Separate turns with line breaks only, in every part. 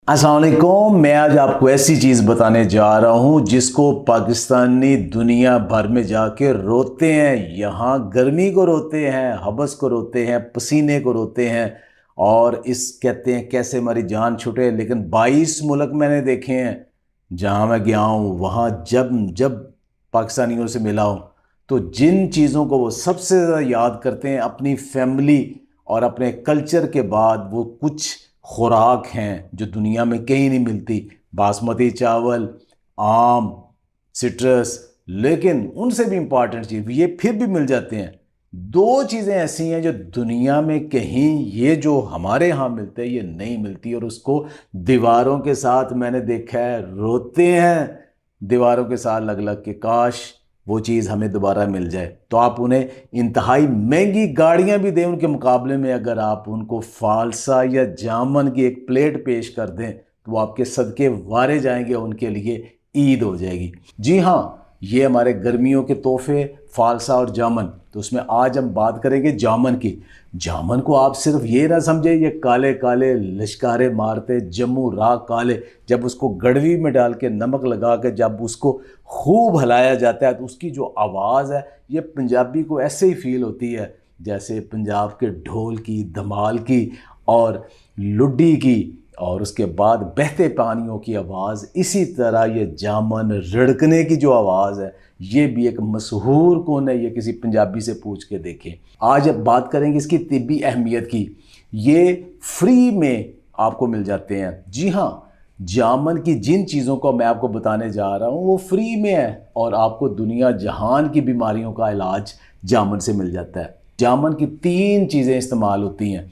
अस्सलाम वालेकुम। मैं आज आपको ऐसी चीज़ बताने जा रहा हूँ जिसको पाकिस्तानी दुनिया भर में जाके रोते हैं। यहाँ गर्मी को रोते हैं, हबस को रोते हैं, पसीने को रोते हैं और इस कहते हैं कैसे हमारी जान छूटे। लेकिन 22 मुल्क मैंने देखे हैं जहाँ मैं गया हूँ, वहाँ जब जब पाकिस्तानियों से मिला हूँ तो जिन चीज़ों को वो सबसे ज़्यादा याद करते हैं अपनी फैमिली और अपने कल्चर के बाद, वो कुछ खुराक हैं जो दुनिया में कहीं नहीं मिलती। बासमती चावल, आम, सिट्रस, लेकिन उनसे भी इम्पॉर्टेंट चीज़ ये फिर भी मिल जाते हैं। दो चीज़ें ऐसी हैं जो दुनिया में कहीं, ये जो हमारे यहाँ मिलते हैं ये नहीं मिलती, और उसको दीवारों के साथ मैंने देखा है रोते हैं दीवारों के साथ लग लग के, काश वो चीज़ हमें दोबारा मिल जाए। तो आप उन्हें इंतहाई महंगी गाड़ियां भी दें उनके मुकाबले में, अगर आप उनको फालसा या जामन की एक प्लेट पेश कर दें तो वो आपके सदके वारे जाएंगे, उनके लिए ईद हो जाएगी। जी हाँ, ये हमारे गर्मियों के तोहफे फालसा और जामन। तो उसमें आज हम बात करेंगे जामन की। जामन को आप सिर्फ ये ना समझे ये काले काले लश्कारे मारते जम्मू राग काले। जब उसको गड़वी में डाल के नमक लगा के जब उसको खूब हिलाया जाता है तो उसकी जो आवाज़ है ये पंजाबी को ऐसे ही फील होती है जैसे पंजाब के ढोल की, धमाल की और लुड्डी की, और उसके बाद बहते पानियों की आवाज़। इसी तरह ये जामन रिड़कने की जो आवाज़ है ये भी एक मशहूर कौन है, ये किसी पंजाबी से पूछ के देखें। आज अब बात करेंगे इसकी तिब्बी अहमियत की। ये फ्री में आपको मिल जाते हैं। जी हाँ, जामन की जिन चीज़ों को मैं आपको बताने जा रहा हूँ वो फ्री में है और आपको दुनिया जहान की बीमारियों का इलाज जामन से मिल जाता है। जामन की 3 चीज़ें इस्तेमाल होती हैं।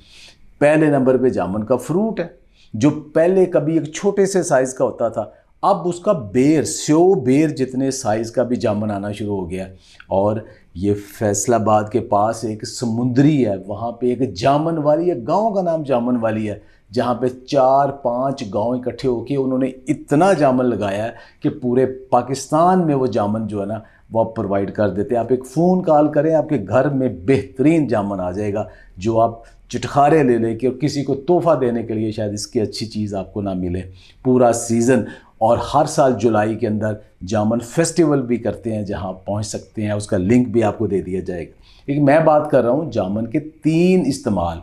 पहले नंबर पे जामन का फ्रूट है, जो पहले कभी एक छोटे से साइज़ का होता था, अब उसका बेर, स्यो बेर जितने साइज़ का भी जामन आना शुरू हो गया। और ये फैसलाबाद के पास एक समुंदरी है, वहाँ पे एक जामन वाली है, गांव का नाम जामन वाली है, जहाँ पे 4-5 गांव इकट्ठे होके उन्होंने इतना जामन लगाया है कि पूरे पाकिस्तान में वो जामन जो है ना वो आप प्रोवाइड कर देते हैं। आप एक फ़ोन कॉल करें, आपके घर में बेहतरीन जामन आ जाएगा जो आप चुटखारे ले लेके, और किसी को तोहफा देने के लिए शायद इसकी अच्छी चीज़ आपको ना मिले। पूरा सीज़न, और हर साल जुलाई के अंदर जामन फेस्टिवल भी करते हैं जहां आप पहुंच सकते हैं, उसका लिंक भी आपको दे दिया जाएगा। लेकिन मैं बात कर रहा हूं जामन के 3 इस्तेमाल।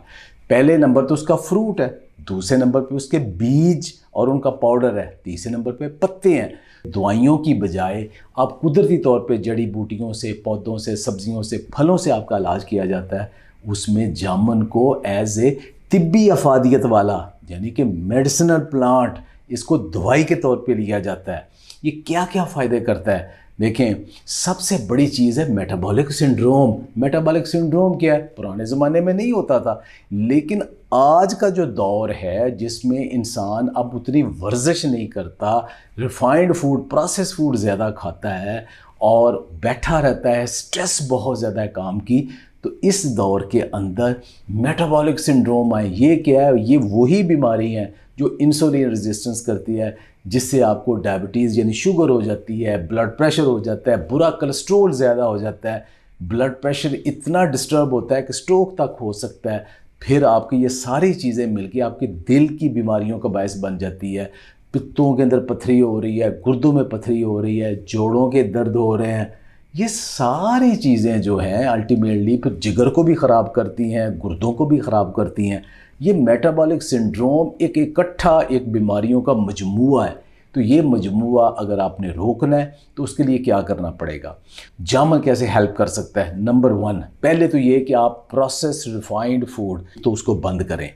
पहले नंबर तो उसका फ्रूट है, दूसरे नंबर पे उसके बीज और उनका पाउडर है, तीसरे नंबर पे पत्ते हैं। दवाइयों की बजाय आप कुदरती तौर पे जड़ी बूटियों से, पौधों से, सब्जियों से, फलों से आपका इलाज किया जाता है। उसमें जामन को एज ए तिब्बी अफादियत वाला, यानी कि मेडिसिनल प्लांट, इसको दवाई के तौर पे लिया जाता है। ये क्या क्या फ़ायदे करता है देखें। सबसे बड़ी चीज़ है मेटाबॉलिक सिंड्रोम। मेटाबॉलिक सिंड्रोम क्या है? पुराने ज़माने में नहीं होता था, लेकिन आज का जो दौर है जिसमें इंसान अब उतनी वर्जिश नहीं करता, रिफाइंड फूड, प्रोसेस फूड ज़्यादा खाता है और बैठा रहता है, स्ट्रेस बहुत ज़्यादा है काम की, तो इस दौर के अंदर मेटाबॉलिक सिंड्रोम आए। ये क्या है? ये वही बीमारी है जो इंसुलिन रेजिस्टेंस करती है, जिससे आपको डायबिटीज़ यानी शुगर हो जाती है, ब्लड प्रेशर हो जाता है, बुरा कोलेस्ट्रॉल ज़्यादा हो जाता है, ब्लड प्रेशर इतना डिस्टर्ब होता है कि स्ट्रोक तक हो सकता है। फिर आपकी ये सारी चीज़ें मिलकर आपके दिल की बीमारियों का बायस बन जाती है। पित्तों के अंदर पथरी हो रही है, गुर्दों में पथरी हो रही है, जोड़ों के दर्द हो रहे हैं। ये सारी चीज़ें जो हैं अल्टीमेटली फिर जिगर को भी ख़राब करती हैं, गुर्दों को भी ख़राब करती हैं। ये मेटाबॉलिक सिंड्रोम एक इकट्ठा एक बीमारियों का मजमूआ है। तो ये मजमूआ अगर आपने रोकना है तो उसके लिए क्या करना पड़ेगा? जामन कैसे हेल्प कर सकता है? नंबर 1, पहले तो ये कि आप प्रोसेस रिफाइंड फूड तो उसको बंद करें।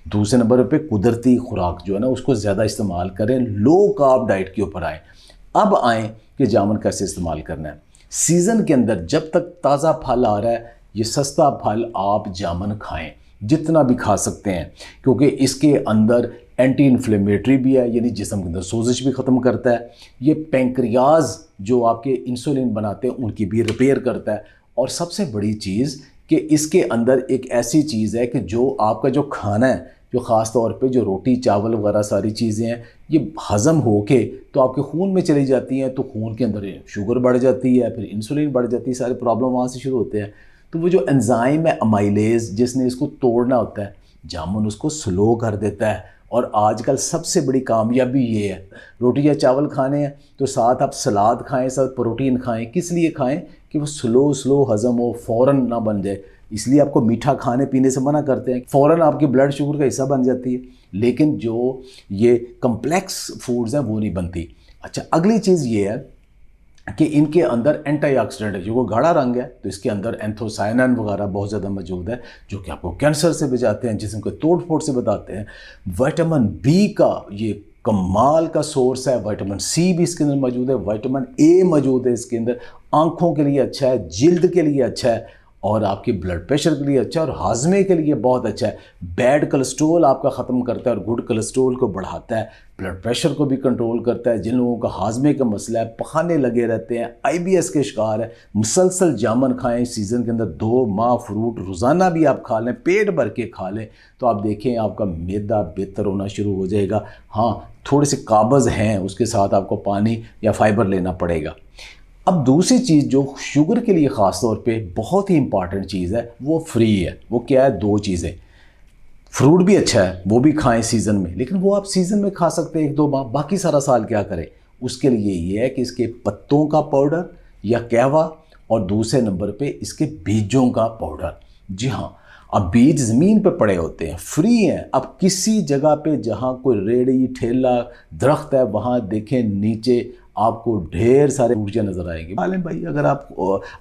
दूसरे नंबर पे कुदरती खुराक जो है ना उसको ज़्यादा इस्तेमाल करें, लो कार्ब डाइट के ऊपर आएँ। अब आएँ कि जामन कैसे इस्तेमाल करना है। सीज़न के अंदर जब तक ताज़ा फल आ रहा है, ये सस्ता फल आप जामन खाएं, जितना भी खा सकते हैं, क्योंकि इसके अंदर एंटी इन्फ्लेमेटरी भी है, यानी जिस्म के अंदर सोजिश भी ख़त्म करता है। ये पैंक्रियाज जो आपके इंसुलिन बनाते हैं उनकी भी रिपेयर करता है। और सबसे बड़ी चीज़ कि इसके अंदर एक ऐसी चीज़ है कि जो आपका जो खाना है, जो ख़ास तौर पे जो रोटी चावल वगैरह सारी चीज़ें हैं, ये हज़म होके तो आपके खून में चली जाती हैं, तो खून के अंदर शुगर बढ़ जाती है, फिर इंसुलिन बढ़ जाती है, सारे प्रॉब्लम वहाँ से शुरू होते हैं। तो वो जो एंजाइम है अमाइलेज जिसने इसको तोड़ना होता है, जामुन उसको स्लो कर देता है और आजकल सबसे बड़ी कामयाबी ये है, रोटी या चावल खाने हैं तो साथ आप सलाद खाएं, साथ प्रोटीन खाएं। किस लिए खाएं? कि वो स्लो हज़म हो, फ़ौरन ना बन जाए। इसलिए आपको मीठा खाने पीने से मना करते हैं, फ़ौरन आपकी ब्लड शुगर का हिस्सा बन जाती है। लेकिन जो ये कम्प्लेक्स फूड्स हैं वो नहीं बनती। अच्छा, अगली चीज़ ये है कि इनके अंदर एंटीऑक्सीडेंट है, जो वो गाढ़ा रंग है तो इसके अंदर एंथोसायनिन वगैरह बहुत ज़्यादा मौजूद है, जो कि आपको कैंसर से बचाते हैं, जिस्म को तोड़ फोड़ से बताते हैं। विटामिन बी का ये कमाल का सोर्स है, विटामिन सी भी इसके अंदर मौजूद है, विटामिन ए मौजूद है इसके अंदर। आँखों के लिए अच्छा है, जिल्द के लिए अच्छा है, और आपके ब्लड प्रेशर के लिए अच्छा है, और हाजमे के लिए बहुत अच्छा है। बैड कोलेस्ट्रोल आपका ख़त्म करता है और गुड कोलेस्ट्रोल को बढ़ाता है। ब्लड प्रेशर को भी कंट्रोल करता है। जिन लोगों का हाजमे का मसला है, पखाने लगे रहते हैं, IBS के शिकार है, मुसलसल जामुन खाएं सीज़न के अंदर 2 माह फ्रूट रोज़ाना भी आप खा लें, पेट भर के खा लें, तो आप देखें आपका मैदा बेहतर होना शुरू हो जाएगा। हाँ, थोड़े से काब्ज़ हैं, उसके साथ आपको पानी या फाइबर लेना पड़ेगा। अब दूसरी चीज़ जो शुगर के लिए ख़ास तौर पे बहुत ही इंपॉर्टेंट चीज़ है वो फ्री है। वो क्या है? 2 चीज़ें। फ्रूट भी अच्छा है, वो भी खाएं सीज़न में, लेकिन वो आप सीज़न में खा सकते हैं 1-2 माह, बाकी सारा साल क्या करें? उसके लिए ये है कि इसके पत्तों का पाउडर या कहवा, और दूसरे नंबर पे इसके बीजों का पाउडर। जी हाँ, अब बीज ज़मीन पे पड़े होते हैं, फ्री हैं। अब किसी जगह पे जहाँ कोई रेड़ी ठेला दरख्त है, वहाँ देखें नीचे आपको ढेर सारे ऊर्जा नज़र आएंगे। खा लें भाई, अगर आप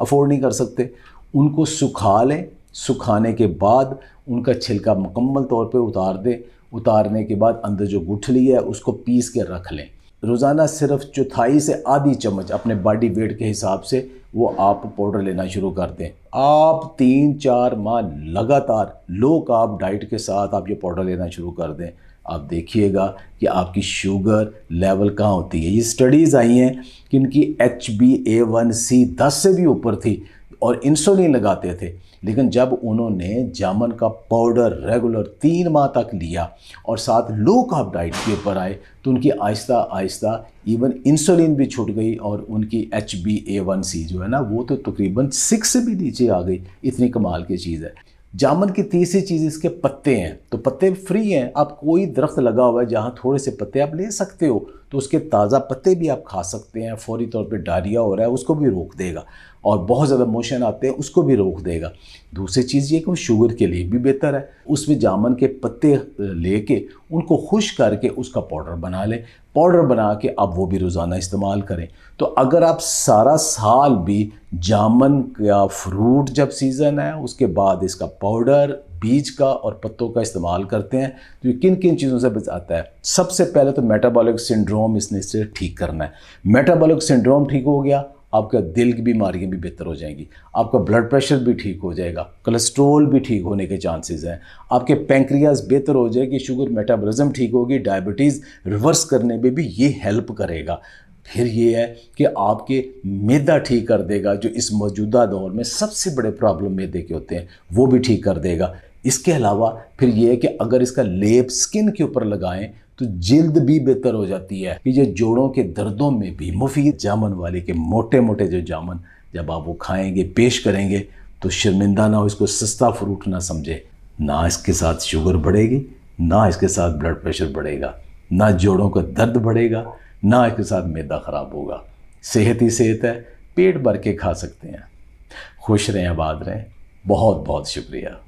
अफोर्ड नहीं कर सकते, उनको सुखा लें। सुखाने के बाद उनका छिलका मुकम्मल तौर पे उतार दें। उतारने के बाद अंदर जो गुठली है उसको पीस के रख लें। रोज़ाना सिर्फ चौथाई से आधी चम्मच अपने बॉडी वेट के हिसाब से वो आप पाउडर लेना शुरू कर दें। आप 3-4 माह लगातार लो कार्ब डाइट के साथ आप ये पाउडर लेना शुरू कर दें। आप देखिएगा कि आपकी शुगर लेवल कहाँ होती है। ये स्टडीज़ आई हैं कि इनकी HbA1c 10 से भी ऊपर थी और इंसुलिन लगाते थे, लेकिन जब उन्होंने जामुन का पाउडर रेगुलर 3 माह तक लिया और साथ लो कार्ब डाइट के ऊपर आए, तो उनकी आहिस्ता आहिस्ता इवन इंसुलिन भी छूट गई और उनकी HbA1c जो है ना वो तो तकरीबन 6 से भी नीचे आ गई। इतनी कमाल की चीज़ है। जामुन की तीसरी चीज़ इसके पत्ते हैं, तो पत्ते फ्री हैं। आप कोई दरख्त लगा हुआ है जहाँ थोड़े से पत्ते आप ले सकते हो, तो उसके ताज़ा पत्ते भी आप खा सकते हैं। फौरी तौर पे डायरिया हो रहा है उसको भी रोक देगा, और बहुत ज़्यादा मोशन आते हैं उसको भी रोक देगा। दूसरी चीज़ ये कि वो शुगर के लिए भी बेहतर है। उसमें जामुन के पत्ते लेके उनको खुश्क करके उसका पाउडर बना लें। पाउडर बना के आप वो भी रोज़ाना इस्तेमाल करें। तो अगर आप सारा साल भी जामुन का फ्रूट जब सीज़न है उसके बाद इसका पाउडर, बीज का और पत्तों का इस्तेमाल करते हैं, तो ये किन किन चीज़ों से बचाता है? सबसे पहले तो मेटाबॉलिक सिंड्रोम इसने इससे ठीक करना है। मेटाबॉलिक सिंड्रोम ठीक हो गया, आपका दिल की बीमारियां भी बेहतर हो जाएंगी, आपका ब्लड प्रेशर भी ठीक हो जाएगा, कोलेस्ट्रोल भी ठीक होने के चांसेस हैं, आपके पैंक्रियाज बेहतर हो जाएगी, शुगर मेटाबॉलिज्म ठीक होगी, डायबिटीज़ रिवर्स करने में भी ये हेल्प करेगा। फिर ये है कि आपके मैदा ठीक कर देगा, जो इस मौजूदा दौर में सबसे बड़े प्रॉब्लम मैदे के होते हैं, वो भी ठीक कर देगा। इसके अलावा फिर ये है कि अगर इसका लेप स्किन के ऊपर लगाएं तो जिल्द भी बेहतर हो जाती है। कि ये जोड़ों के दर्दों में भी मुफीद। जामुन वाले के मोटे मोटे जो जामुन जब आप वो खाएंगे, पेश करेंगे, तो शर्मिंदा ना हो, इसको सस्ता फ्रूट ना समझे। ना इसके साथ शुगर बढ़ेगी, ना इसके साथ ब्लड प्रेशर बढ़ेगा, ना जोड़ों का दर्द बढ़ेगा, ना इसके साथ मैदा ख़राब होगा। सेहत ही सेहत है, पेट भर के खा सकते हैं। खुश रहें, आबाद रहें। बहुत बहुत शुक्रिया।